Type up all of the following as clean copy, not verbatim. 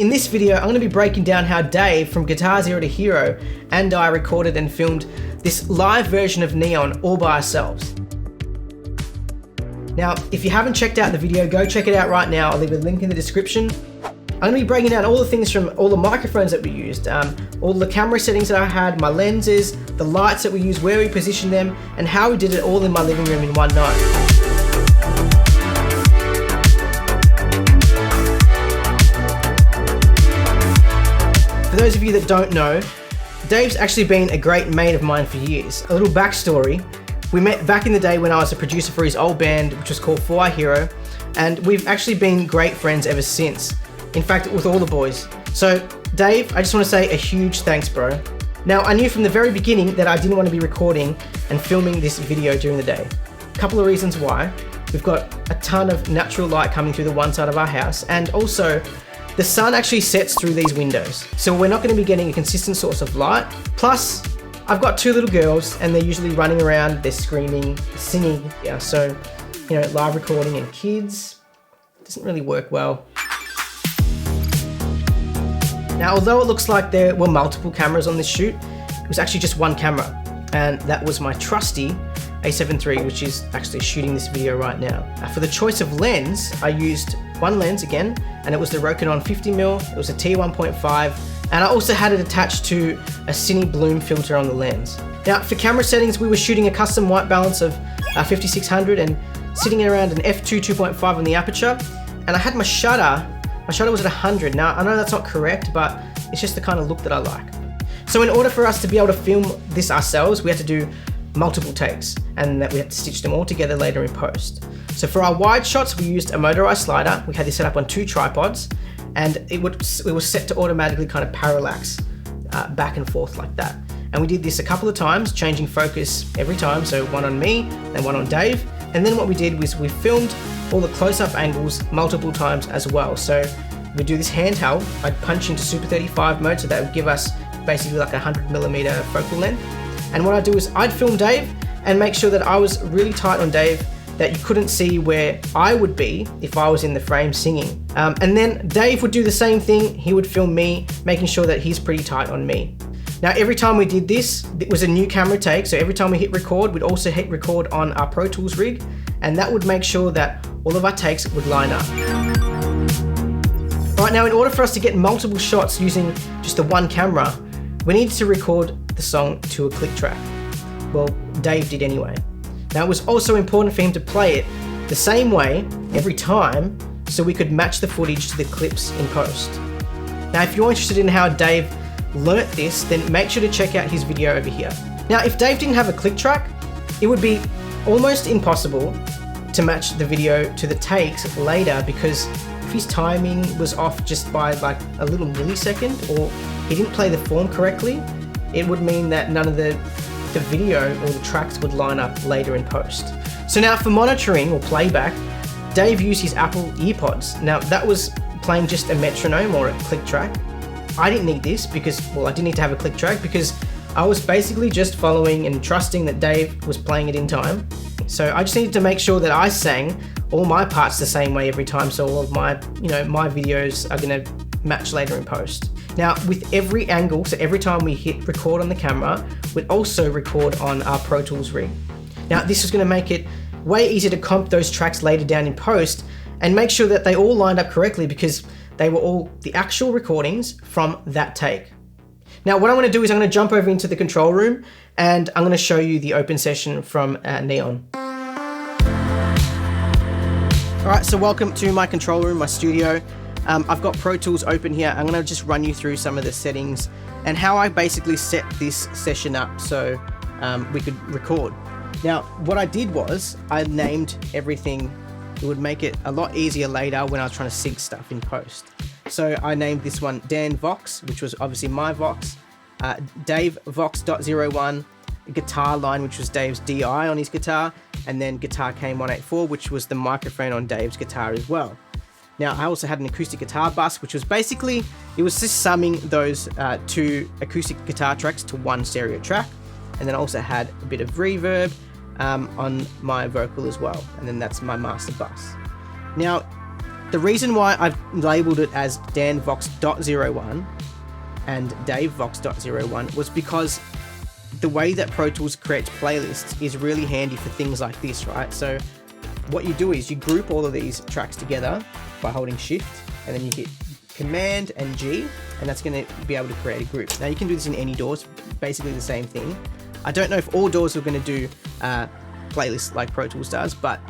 In this video, I'm going to be breaking down how Dave from GuitarZero2Hero and I recorded and filmed this live version of Neon all by ourselves. Now, if you haven't checked out the video, go check it out right now. I'll leave a link in the description. I'm going to be breaking down all the things from all the microphones that we used, all the camera settings that I had, my lenses, the lights that we used, where we positioned them, and how we did it all in my living room in one night. For those of you that don't know, Dave's actually been a great mate of mine for years. A little backstory, we met back in the day when I was a producer for his old band, which was called Hero, and we've actually been great friends ever since. In fact, with all the boys. So Dave, I just want to say a huge thanks, bro. Now, I knew from the very beginning that I didn't want to be recording and filming this video during the day. A couple of reasons why. We've got a ton of natural light coming through the one side of our house, and also the sun actually sets through these windows. So we're not going to be getting a consistent source of light. Plus, I've got two little girls and they're usually running around, they're screaming, singing. Yeah, so, live recording and kids doesn't really work well. Now, although it looks like there were multiple cameras on this shoot, it was actually just one camera, and that was my trusty A7iii, which is actually shooting this video right now. For the choice of lens, I used one lens again, and it was the Rokinon 50mm, it was a T1.5, and I also had it attached to a Cine bloom filter on the lens. Now, for camera settings, we were shooting a custom white balance of 5600 and sitting around an f2 2.5 on the aperture, and I had my shutter was at 100. Now, I know that's not correct, but it's just the kind of look that I like. So in order for us to be able to film this ourselves, we had to do multiple takes, and that we had to stitch them all together later in post. So for our wide shots, we used a motorized slider. We had this set up on 2 tripods, and it was set to automatically kind of parallax back and forth like that. And we did this a couple of times, changing focus every time. So one on me, then one on Dave. And then what we did was we filmed all the close-up angles multiple times as well. So we do this handheld. I'd punch into Super 35 mode, so that would give us basically like 100mm focal length. And what I'd do is I'd film Dave and make sure that I was really tight on Dave, that you couldn't see where I would be if I was in the frame singing. And then Dave would do the same thing. He would film me, making sure that he's pretty tight on me. Now, every time we did this, it was a new camera take. So every time we hit record, we'd also hit record on our Pro Tools rig, and that would make sure that all of our takes would line up. Right now, in order for us to get multiple shots using just the one camera, we needed to record the song to a click track. Well, Dave did anyway. Now, it was also important for him to play it the same way every time, so we could match the footage to the clips in post. Now, if you're interested in how Dave learnt this, then make sure to check out his video over here. Now, if Dave didn't have a click track, it would be almost impossible to match the video to the takes later, because if his timing was off just by like a little millisecond, or he didn't play the form correctly, it would mean that none of the video or the tracks would line up later in post. So now for monitoring or playback, Dave used his Apple EarPods. Now that was playing just a metronome or a click track. I didn't need this because, well, I didn't need to have a click track because I was basically just following and trusting that Dave was playing it in time. So I just needed to make sure that I sang all my parts the same way every time, so all of my, my videos are gonna match later in post. Now, with every angle, so every time we hit record on the camera, we'd also record on our Pro Tools rig. Now, this is gonna make it way easier to comp those tracks later down in post and make sure that they all lined up correctly, because they were all the actual recordings from that take. Now, what I'm gonna do is I'm gonna jump over into the control room and I'm gonna show you the open session from Neon. All right, so welcome to my control room, my studio. I've got Pro Tools open here. I'm gonna just run you through some of the settings and how I basically set this session up so we could record. Now, what I did was I named everything. It would make it a lot easier later when I was trying to sync stuff in post. So I named this one Dan Vox, which was obviously my Vox, Dave Vox.01, guitar line, which was Dave's DI on his guitar, and then guitar K184, which was the microphone on Dave's guitar as well. Now, I also had an acoustic guitar bus, which was basically, it was just summing those 2 acoustic guitar tracks to one stereo track. And then I also had a bit of reverb on my vocal as well. And then that's my master bus. Now, The reason why I've labeled it as danvox.01 and davevox.01 was because the way that Pro Tools creates playlists is really handy for things like this, right? So what you do is you group all of these tracks together by holding Shift, and then you hit Command and G, and that's going to be able to create a group. Now you can do this in any DAW, basically the same thing. I don't know if all DAWs are going to do playlists like Pro Tools does, but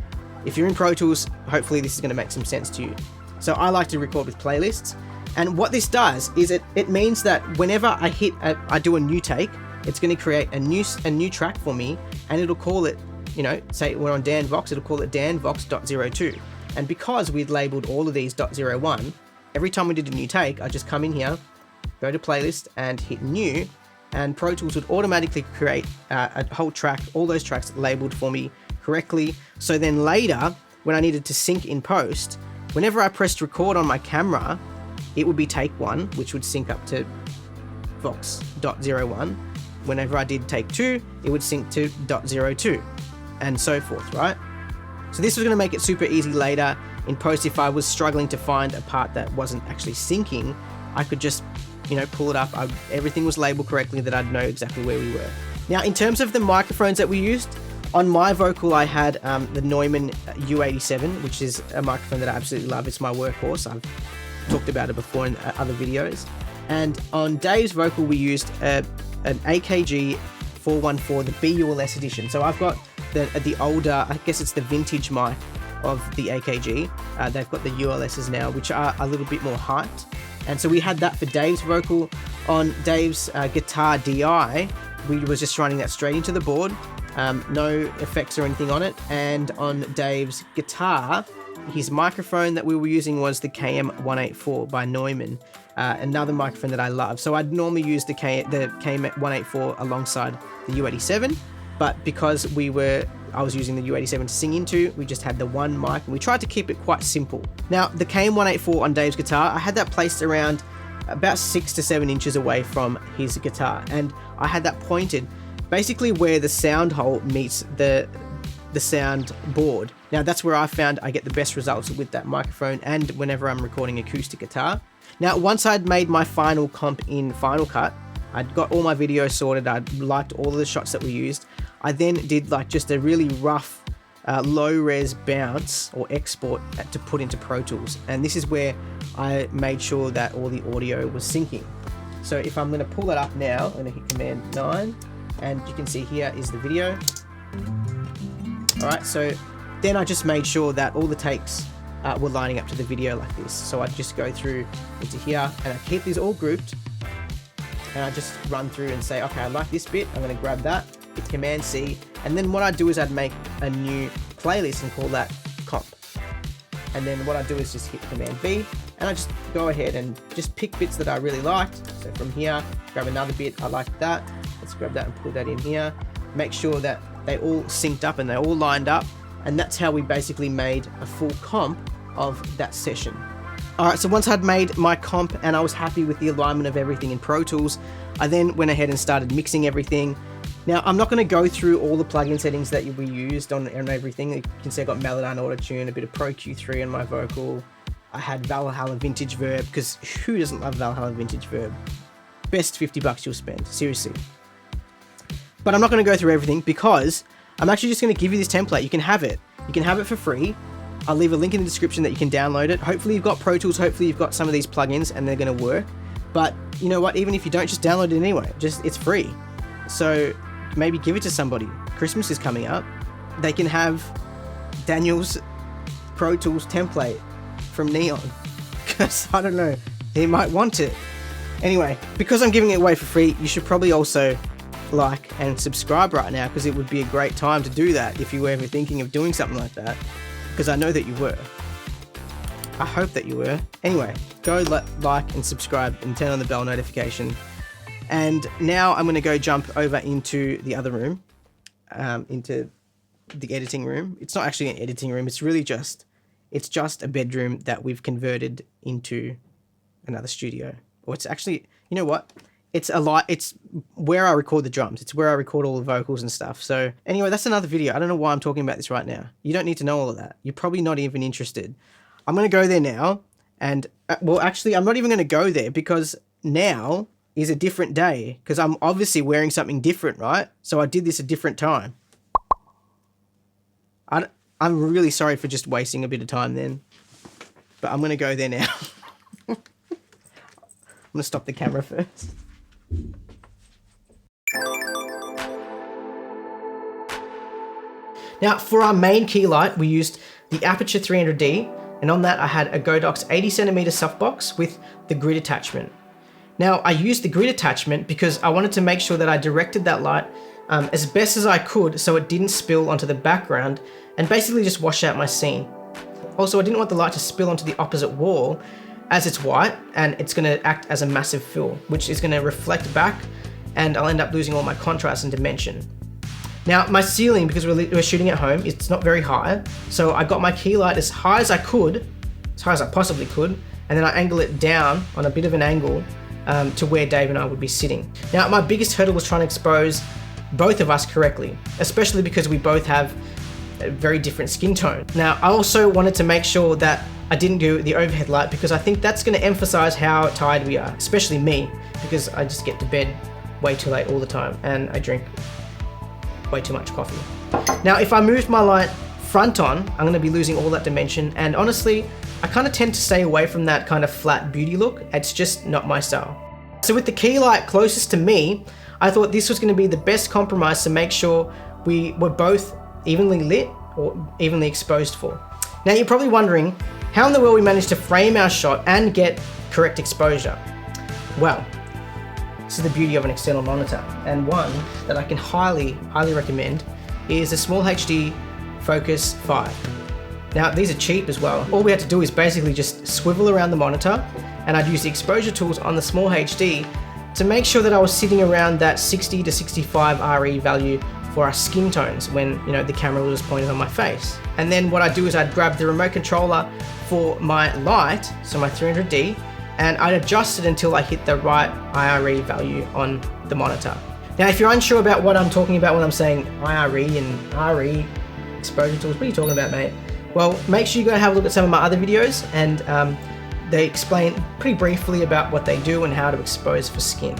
if you're in Pro Tools, hopefully this is going to make some sense to you. So I like to record with playlists, and what this does is it means that whenever I do a new take, it's going to create a new track for me, and it'll call it, you know, say we're on danvox, it'll call it danvox.02. And because we'd labeled all of these .01, every time we did a new take, I just come in here, go to playlist and hit new, and Pro Tools would automatically create a whole track, all those tracks labeled for me correctly. So then later, when I needed to sync in post, whenever I pressed record on my camera, it would be take 1, which would sync up to vox.01. Whenever I did take 2, it would sync to .02, and so forth, right? So this was going to make it super easy later in post. If I was struggling to find a part that wasn't actually syncing, I could just, you know, pull it up. Everything was labeled correctly, that I'd know exactly where we were. Now, in terms of the microphones that we used, on my vocal I had the Neumann U87, which is a microphone that I absolutely love. It's my workhorse. I've talked about it before in other videos. And on Dave's vocal we used an AKG 414, the BULS edition. So I've got the older, I guess it's the vintage mic of the AKG. They've got the ULSs now, which are a little bit more hyped. And so we had that for Dave's vocal. On Dave's guitar DI, we were just running that straight into the board. No effects or anything on it. And on Dave's guitar, his microphone that we were using was the KM184 by Neumann. Another microphone that I love. So I'd normally use the KM184 alongside the U87, but because I was using the U87 to sing into, we just had the one mic, and we tried to keep it quite simple. Now, the KM184 on Dave's guitar, I had that placed around about 6 to 7 inches away from his guitar, and I had that pointed basically where the sound hole meets the sound board. Now, that's where I found I get the best results with that microphone, and whenever I'm recording acoustic guitar. Now, once I'd made my final comp in Final Cut, I'd got all my videos sorted, I'd liked all of the shots that we used, I then did like just a really rough low-res bounce or export to put into Pro Tools. And this is where I made sure that all the audio was syncing. So if I'm going to pull that up now, I'm going to hit Command 9, and you can see here is the video. Alright, so then I just made sure that all the takes were lining up to the video like this. So I just go through into here, and I keep these all grouped, and I just run through and say, okay, I like this bit, I'm going to grab that, hit Command C, and then what I'd do is I'd make a new playlist and call that comp. And then what I do is just hit Command V, and I just go ahead and just pick bits that I really liked. So from here, grab another bit, I like that, let's grab that and put that in here, make sure that they all synced up and they all lined up, and that's how we basically made a full comp of that session. Alright, so once I'd made my comp and I was happy with the alignment of everything in Pro Tools, I then went ahead and started mixing everything. Now, I'm not going to go through all the plugin settings that we used on everything. You can see I got Melodyne Auto-Tune, a bit of Pro Q3 on my vocal. I had Valhalla Vintage Verb, because who doesn't love Valhalla Vintage Verb? Best $50 you'll spend, seriously. But I'm not going to go through everything because I'm actually just going to give you this template. You can have it. You can have it for free. I'll leave a link in the description that you can download it. Hopefully you've got Pro Tools, hopefully you've got some of these plugins and they're going to work. But you know what, even if you don't, just download it anyway. It's free. So maybe give it to somebody. Christmas is coming up. They can have Daniel's Pro Tools template from Neon. Because, I don't know, he might want it. Anyway, because I'm giving it away for free, you should probably also like and subscribe right now, because it would be a great time to do that if you were ever thinking of doing something like that. Because I know that you were. I hope that you were. Anyway, go like and subscribe and turn on the bell notification. And now I'm going to go jump over into the other room, into the editing room. It's not actually an editing room. It's really just a bedroom that we've converted into another studio. Or it's actually, you know what? It's where I record the drums. It's where I record all the vocals and stuff. So anyway, that's another video. I don't know why I'm talking about this right now. You don't need to know all of that. You're probably not even interested. I'm gonna go there now, and well, actually, I'm not even gonna go there because now is a different day because I'm obviously wearing something different, right? So I did this a different time. I'm really sorry for just wasting a bit of time then, but I'm gonna go there now. I'm gonna stop the camera first. Now for our main key light, we used the Aperture 300D, and on that I had a Godox 80cm softbox with the grid attachment. Now I used the grid attachment because I wanted to make sure that I directed that light as best as I could so it didn't spill onto the background and basically just wash out my scene. Also, I didn't want the light to spill onto the opposite wall as it's white and it's going to act as a massive fill, which is going to reflect back and I'll end up losing all my contrast and dimension. Now my ceiling, because we're shooting at home, it's not very high, so I got my key light as high as I could, as high as I possibly could, and then I angle it down on a bit of an angle to where Dave and I would be sitting. Now my biggest hurdle was trying to expose both of us correctly, especially because we both have a very different skin tone. Now I also wanted to make sure that I didn't do the overhead light because I think that's going to emphasize how tired we are, especially me, because I just get to bed way too late all the time and I drink way too much coffee. Now if I moved my light front on, I'm going to be losing all that dimension, and honestly I kind of tend to stay away from that kind of flat beauty look. It's just not my style. So with the key light closest to me, I thought this was going to be the best compromise to make sure we were both evenly lit or evenly exposed for. Now you're probably wondering how in the world we managed to frame our shot and get correct exposure. Well, this is the beauty of an external monitor, and one that I can highly recommend is the Small HD Focus 5. Now these are cheap as well. All we had to do is basically just swivel around the monitor, and I'd use the exposure tools on the Small HD to make sure that I was sitting around that 60 to 65 RE value for our skin tones when, you know, the camera was pointed on my face. And then what I'd do is I'd grab the remote controller for my light, so my 300D, and I'd adjust it until I hit the right IRE value on the monitor. Now, if you're unsure about what I'm talking about when I'm saying IRE and RE exposure tools, what are you talking about, mate? Well, make sure you go and have a look at some of my other videos, and they explain pretty briefly about what they do and how to expose for skin.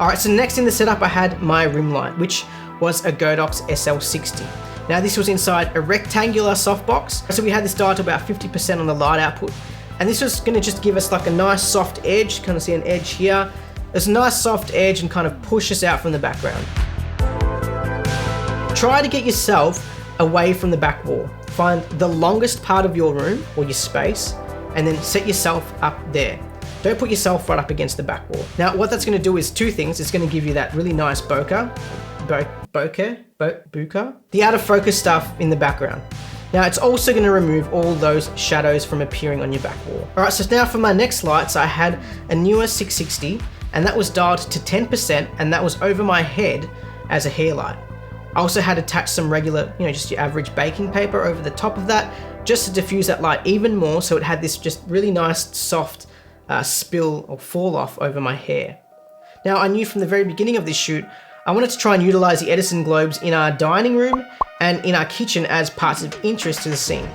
All right, so next in the setup, I had my rim light, which was a Godox SL60. Now this was inside a rectangular softbox, so we had this dialed to about 50% on the light output, and this was going to just give us like a nice soft edge. Kind of see an edge here. There's a nice soft edge and kind of push us out from the background. Try to get yourself away from the back wall. Find the longest part of your room or your space and then set yourself up there. Don't put yourself right up against the back wall. Now what that's going to do is two things. It's going to give you that really nice bokeh, the out of focus stuff in the background. Now it's also going to remove all those shadows from appearing on your back wall. Alright, so now for my next lights, I had a newer 660, and that was dialed to 10%, and that was over my head as a hair light. I also had attached some regular, just your average baking paper over the top of that, just to diffuse that light even more, so it had this just really nice soft spill or fall off over my hair. Now I knew from the very beginning of this shoot, I wanted to try and utilize the Edison globes in our dining room and in our kitchen as parts of interest to the scene.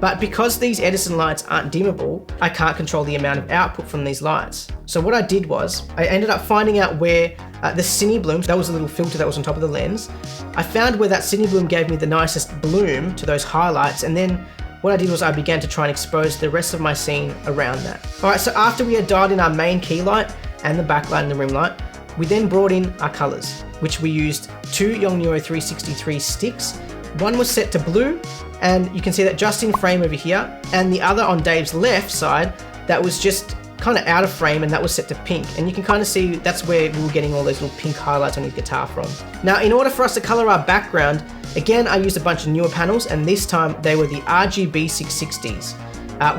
But because these Edison lights aren't dimmable, I can't control the amount of output from these lights. So what I did was, I ended up finding out where the Cine Bloom, that was a little filter that was on top of the lens, I found where that Cine Bloom gave me the nicest bloom to those highlights, and then what I did was I began to try and expose the rest of my scene around that. Alright, so after we had dialed in our main key light and the backlight and the rim light, we then brought in our colors, which we used two Yongnuo 363 sticks. One was set to blue, and you can see that just in frame over here, and the other on Dave's left side, that was just kind of out of frame, and that was set to pink. And you can kind of see that's where we were getting all those little pink highlights on his guitar from. Now, in order for us to color our background, again, I used a bunch of newer panels, and this time they were the RGB 660s.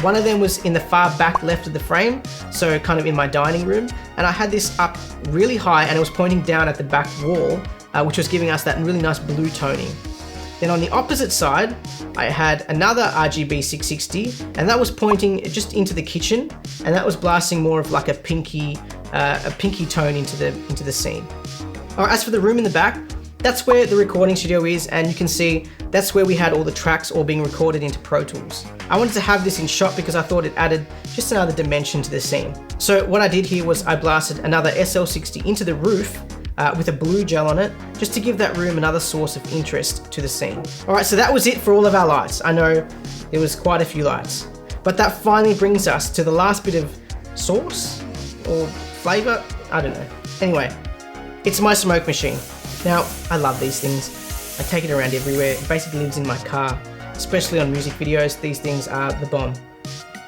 One of them was in the far back left of the frame, so kind of in my dining room, and I had this up really high and it was pointing down at the back wall, which was giving us that really nice blue toning. Then on the opposite side, I had another RGB 660, and that was pointing just into the kitchen, and that was blasting more of like a pinky tone into the scene. As for the room in the back, that's where the recording studio is, and you can see that's where we had all the tracks all being recorded into Pro Tools. I wanted to have this in shot because I thought it added just another dimension to the scene. So what I did here was I blasted another SL60 into the roof with a blue gel on it, just to give that room another source of interest to the scene. All right, so that was it for all of our lights. I know there was quite a few lights, but that finally brings us to the last bit of sauce or flavor, I don't know. Anyway, it's my smoke machine. Now, I love these things. I take it around everywhere. It basically lives in my car, especially on music videos. These things are the bomb.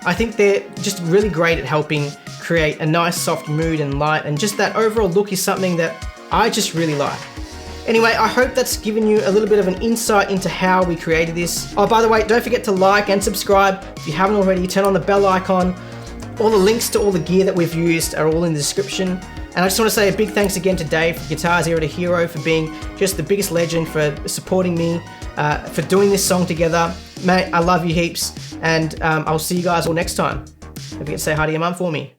I think they're just really great at helping create a nice soft mood and light, and just that overall look is something that I just really like. Anyway, I hope that's given you a little bit of an insight into how we created this. Oh, by the way, don't forget to like and subscribe. If you haven't already, turn on the bell icon. All the links to all the gear that we've used are all in the description. And I just want to say a big thanks again to Dave from GuitarZero2Hero for being just the biggest legend, for supporting me, for doing this song together. Mate, I love you heaps, and I'll see you guys all next time. Don't forget to say hi to your mum for me.